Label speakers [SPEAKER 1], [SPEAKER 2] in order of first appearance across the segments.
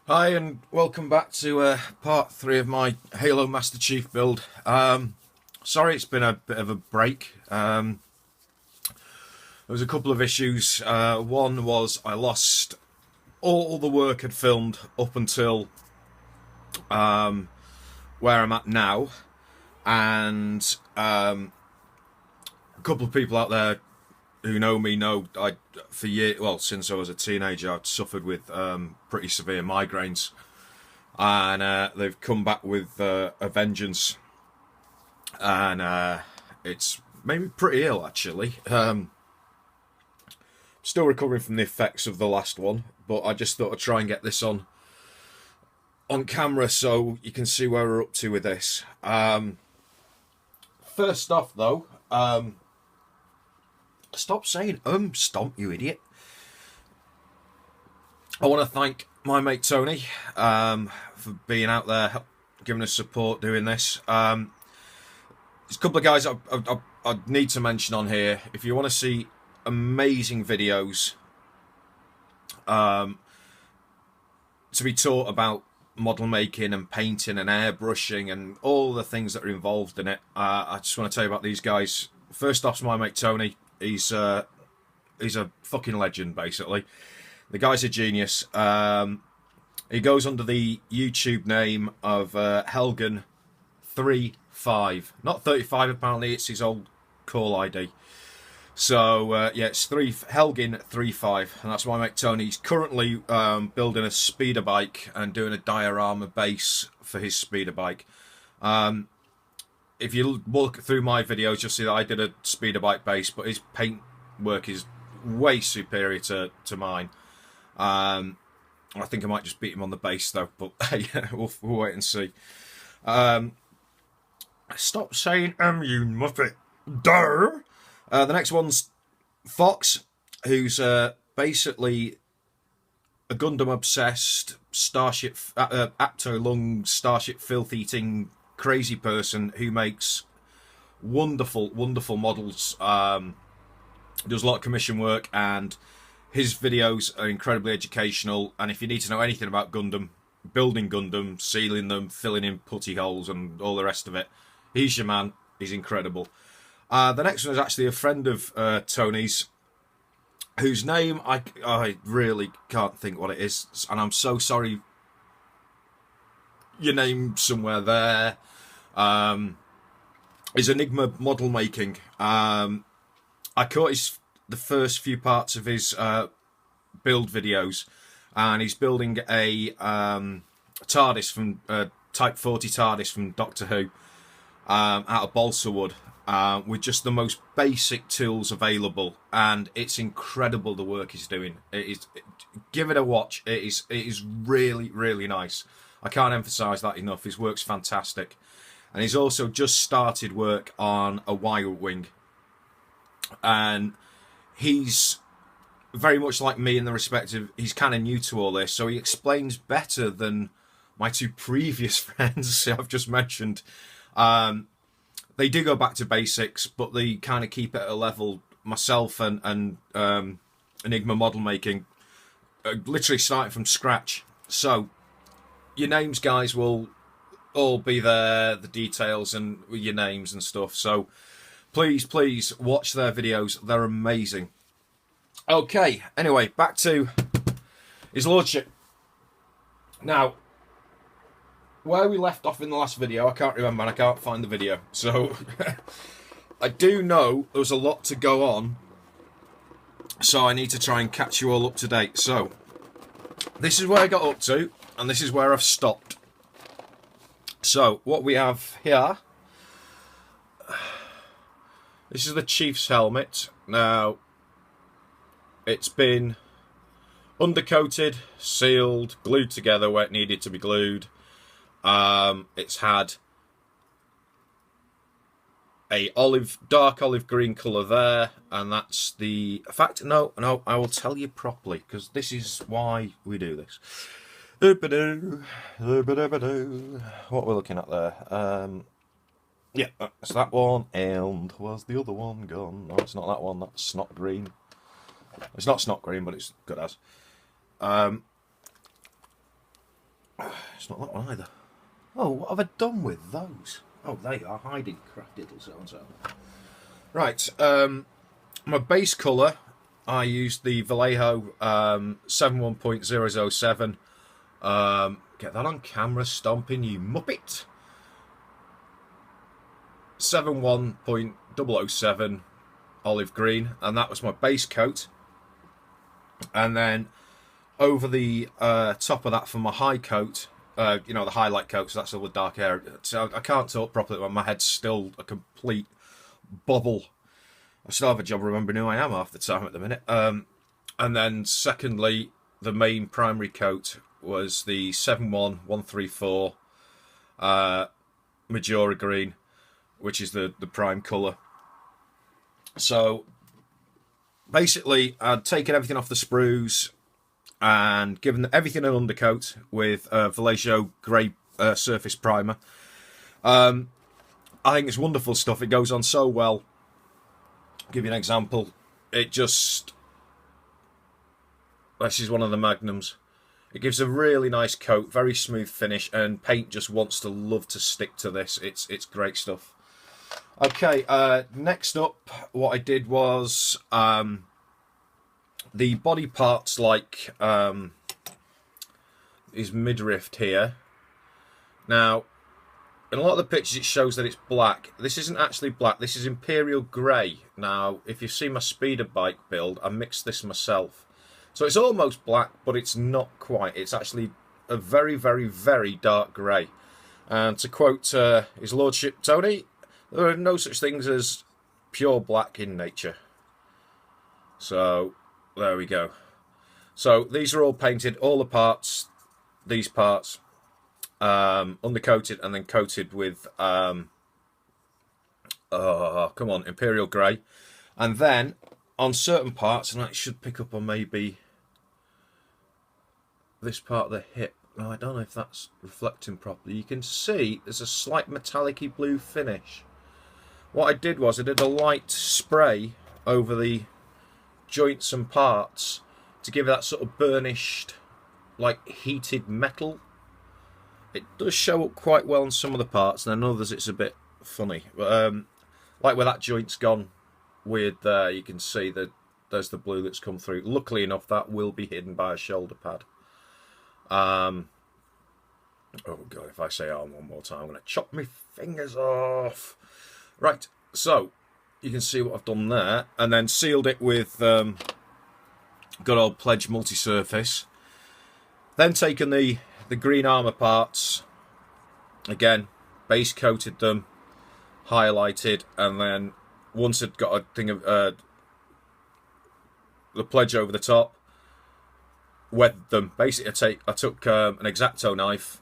[SPEAKER 1] Hi and welcome back to part 3 of my Halo MasterChief build. Sorry it's been a bit of a break. There was a couple of issues. One was I lost all the work I'd filmed up until where I'm at now, and a couple of people out there who know me know for years, well, since I was a teenager, I'd suffered with pretty severe migraines, and they've come back with a vengeance, and it's made me pretty ill actually. Still recovering from the effects of the last one, but I just thought I'd try and get this on camera so you can see where we're up to with this. First off, though. Stop saying stomp, you idiot. I want to thank my mate Tony for being out there, giving us support doing this. There's a couple of guys I need to mention on here. If you want to see amazing videos to be taught about model making and painting and airbrushing and all the things that are involved in it, I just want to tell you about these guys. First off's my mate Tony. He's a fucking legend, basically. The guy's a genius. He goes under the YouTube name of Helgen35, not 35 apparently. It's his old call ID. So yeah, it's Helgen35, and that's my mate Tony. He's currently building a speeder bike and doing a diorama base for his speeder bike. If you look through my videos, you'll see that I did a speeder bike base, but his paint work is way superior to mine. I think I might just beat him on the base though, but yeah, we'll wait and see. Stop saying you muppet. Durr. The next one's Fox, who's basically a Gundam obsessed Starship Apto Lung Starship filth eating crazy person who makes wonderful models. Does a lot of commission work, and his videos are incredibly educational. And if you need to know anything about Gundam, building Gundam, sealing them, filling in putty holes and all the rest of it, he's your man. He's incredible. The next one is actually a friend of Tony's, whose name I really can't think what it is, and I'm so sorry. Your name somewhere there. Is EnigmaModelMaking. I caught the first few parts of his build videos, and he's building a TARDIS from Type 40 TARDIS from Doctor Who out of balsa wood, with just the most basic tools available, and it's incredible the work he's doing. Give it a watch. It is really nice. I can't emphasise that enough. His work's fantastic. And he's also just started work on a wire wing. And he's very much like me in the respect of he's kind of new to all this. So he explains better than my two previous friends I've just mentioned. They do go back to basics, but they kind of keep it at a level. Myself and Enigma Model Making literally starting from scratch. So your names, guys, will all be there, the details and your names and stuff. So please watch their videos. They're amazing. Okay, anyway, back to his lordship. Now, where we left off in the last video, I can't remember and I can't find the video. So I do know there was a lot to go on, so I need to try and catch you all up to date. So this is where I got up to, and this is where I've stopped. So what we have here, this is the Chief's helmet. Now, it's been undercoated, sealed, glued together where it needed to be glued. It's had a dark olive green colour there, and that's the fact. No, I will tell you properly, because this is why we do this. What we're looking at there. Yeah, that's that one. And where's the other one gone? No, it's not that one. That's snot green. It's not snot green, but it's good as. It's not that one either. Oh, what have I done with those? Oh, they are hiding crap diddle so. Right, my base colour, I used the Vallejo 71.007. Get that on camera, stomping, you muppet. 71.007 olive green, and that was my base coat. And then over the top of that for my high coat, you know, the highlight coat, so that's all the dark area. So I can't talk properly, but my head's still a complete bubble. I still have a job remembering who I am half the time at the minute. And then secondly, the main primary coat was the 71134 Majora green, which is the prime colour. So basically, I'd taken everything off the sprues and given everything an undercoat with Vallejo grey surface primer. I think it's wonderful stuff. It goes on so well. I'll give you an example. This is one of the Magnums. It gives a really nice coat, very smooth finish, and paint just wants to love to stick to this. It's great stuff. Okay, next up, what I did was the body parts, like his midriff here. Now, in a lot of the pictures it shows that it's black. This isn't actually black, this is Imperial Grey. Now, if you see my speeder bike build, I mixed this myself. So it's almost black, but it's not quite. It's actually a very, very, very dark grey. And to quote His Lordship Tony, there are no such things as pure black in nature. So, there we go. So, these are all painted, all the parts, these parts, undercoated and then coated with, Imperial Grey. And then, on certain parts, and I should pick up on maybe this part of the hip. Now, I don't know if that's reflecting properly. You can see there's a slight metallic-y blue finish. What I did was I did a light spray over the joints and parts to give it that sort of burnished, like heated metal. It does show up quite well on some of the parts, and then others it's a bit funny. But like where that joint's gone weird there, you can see that there's the blue that's come through. Luckily enough, that will be hidden by a shoulder pad. Oh god, if I say arm one more time, I'm going to chop my fingers off. Right, so you can see what I've done there, and then sealed it with good old Pledge multi-surface. Then taken the green armour parts, again, base coated them, highlighted, and then once I'd got a thing of the Pledge over the top, weathered them. Basically, I took an X-Acto knife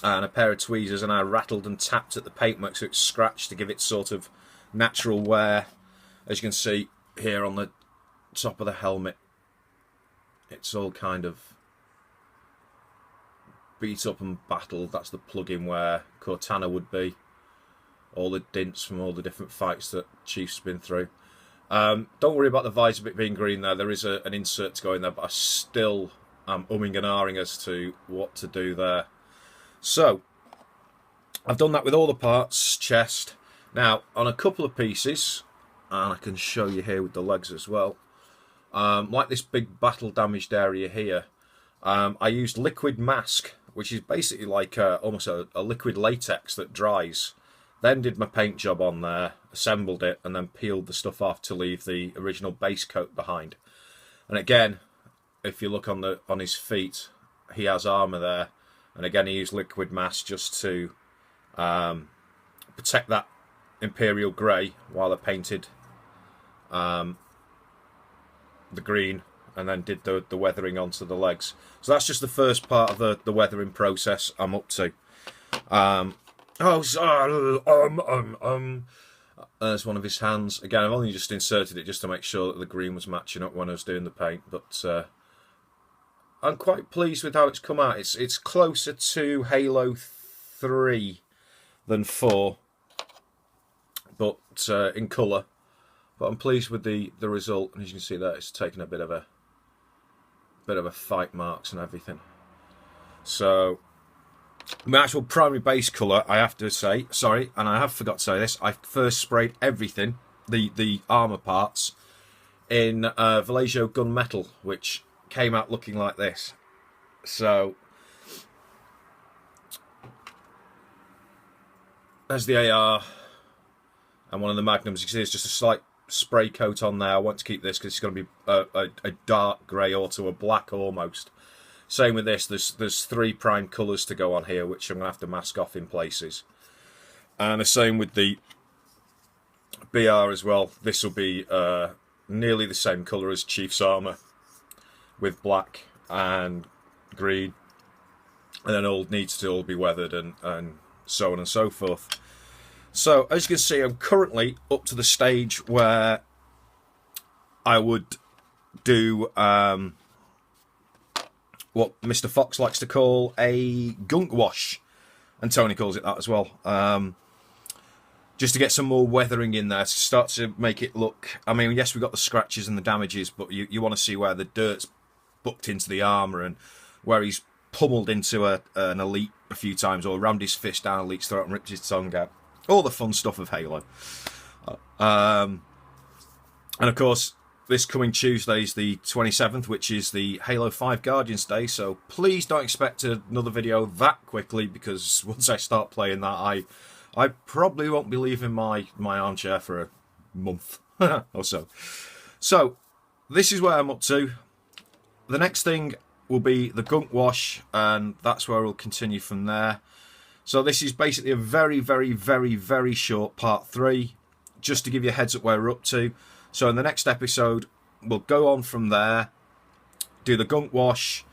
[SPEAKER 1] and a pair of tweezers, and I rattled and tapped at the paintwork so it's scratched to give it sort of natural wear. As you can see here on the top of the helmet, it's all kind of beat up and battled. That's the plug-in where Cortana would be. All the dints from all the different fights that Chief's been through. Don't worry about the visor bit being green there. There is an insert to go in there, but I still am umming and ahhing as to what to do there. So, I've done that with all the parts, chest. Now, on a couple of pieces, and I can show you here with the legs as well, like this big battle damaged area here, I used liquid mask, which is basically like almost a liquid latex that dries. Then did my paint job on there, assembled it, and then peeled the stuff off to leave the original base coat behind. And again, if you look on his feet, he has armour there. And again, he used liquid mask just to protect that Imperial Grey while I painted the green, and then did the weathering onto the legs. So that's just the first part of the weathering process I'm up to. There's one of his hands. Again, I've only just inserted it just to make sure that the green was matching up when I was doing the paint, but I'm quite pleased with how it's come out. It's closer to Halo 3 than 4, but in colour. But I'm pleased with the result, and as you can see there, it's taken a bit of a fight marks and everything. So My actual primary base colour, I have to say, sorry, and I have forgot to say this, I first sprayed everything, the armour parts, in Vallejo gunmetal, which came out looking like this. So there's the AR and one of the Magnums. You can see there's just a slight spray coat on there. I want to keep this because it's going to be a dark grey or to a black almost. Same with this, there's 3 prime colours to go on here, which I'm going to have to mask off in places. And the same with the BR as well. This will be nearly the same colour as Chief's armour, with black and green. And then all needs to all be weathered and so on and so forth. So, as you can see, I'm currently up to the stage where I would do what Mr. Fox likes to call a gunk wash, and Tony calls it that as well. Just to get some more weathering in there, to start to make it look... I mean, yes, we've got the scratches and the damages, but you want to see where the dirt's bucked into the armour and where he's pummeled into an elite a few times, or rammed his fist down elite's throat and ripped his tongue out. All the fun stuff of Halo. And of course, this coming Tuesday is the 27th, which is the Halo 5 Guardians Day, so please don't expect another video that quickly, because once I start playing that, I probably won't be leaving my armchair for a month or so. So, this is where I'm up to. The next thing will be the gunk wash, and that's where we'll continue from there. So this is basically a very, very, very, very short part 3, just to give you a heads up where we're up to. So in the next episode, we'll go on from there, do the gunk wash,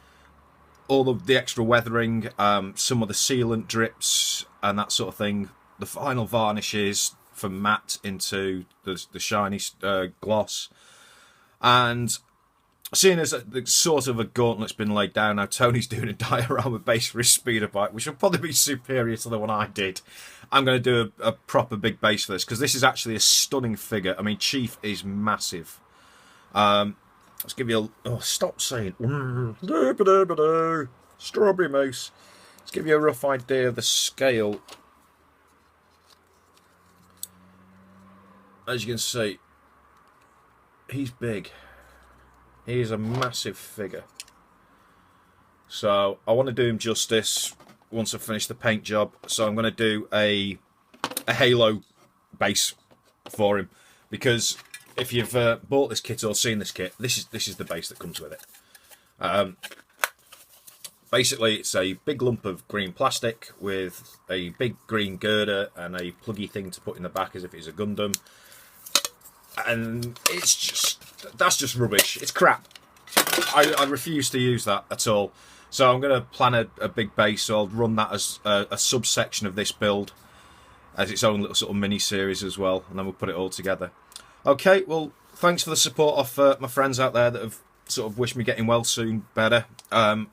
[SPEAKER 1] all of the extra weathering, some of the sealant drips and that sort of thing, the final varnishes from matte into the shiny gloss. And seeing as the sort of a gauntlet's been laid down, now Tony's doing a diorama base for his speeder bike, which will probably be superior to the one I did. I'm going to do a proper big base for this, because this is actually a stunning figure. I mean, Chief is massive. Let's give you a... Oh, stop saying... Strawberry mouse. Let's give you a rough idea of the scale. As you can see, he's big. He is a massive figure. So I want to do him justice once I finish the paint job. So I'm going to do a Halo base for him, because if you've bought this kit or seen this kit, this is the base that comes with it. Basically, it's a big lump of green plastic with a big green girder and a pluggy thing to put in the back as if it's a Gundam. And it's just... that's just rubbish. It's crap. I refuse to use that at all. So I'm going to plan a big base. So I'll run that as a subsection of this build, as its own little sort of mini-series as well. And then we'll put it all together. Okay, well, thanks for the support of my friends out there that have sort of wished me getting well soon better. I'm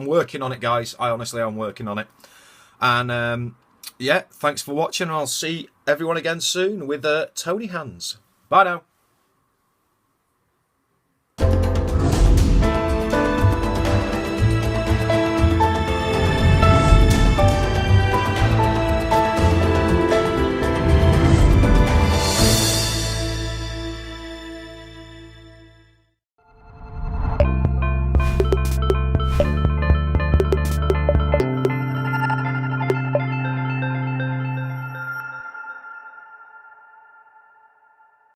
[SPEAKER 1] working on it, guys. I honestly am working on it. And yeah, thanks for watching. I'll see everyone again soon with Tony Hands. Bye now.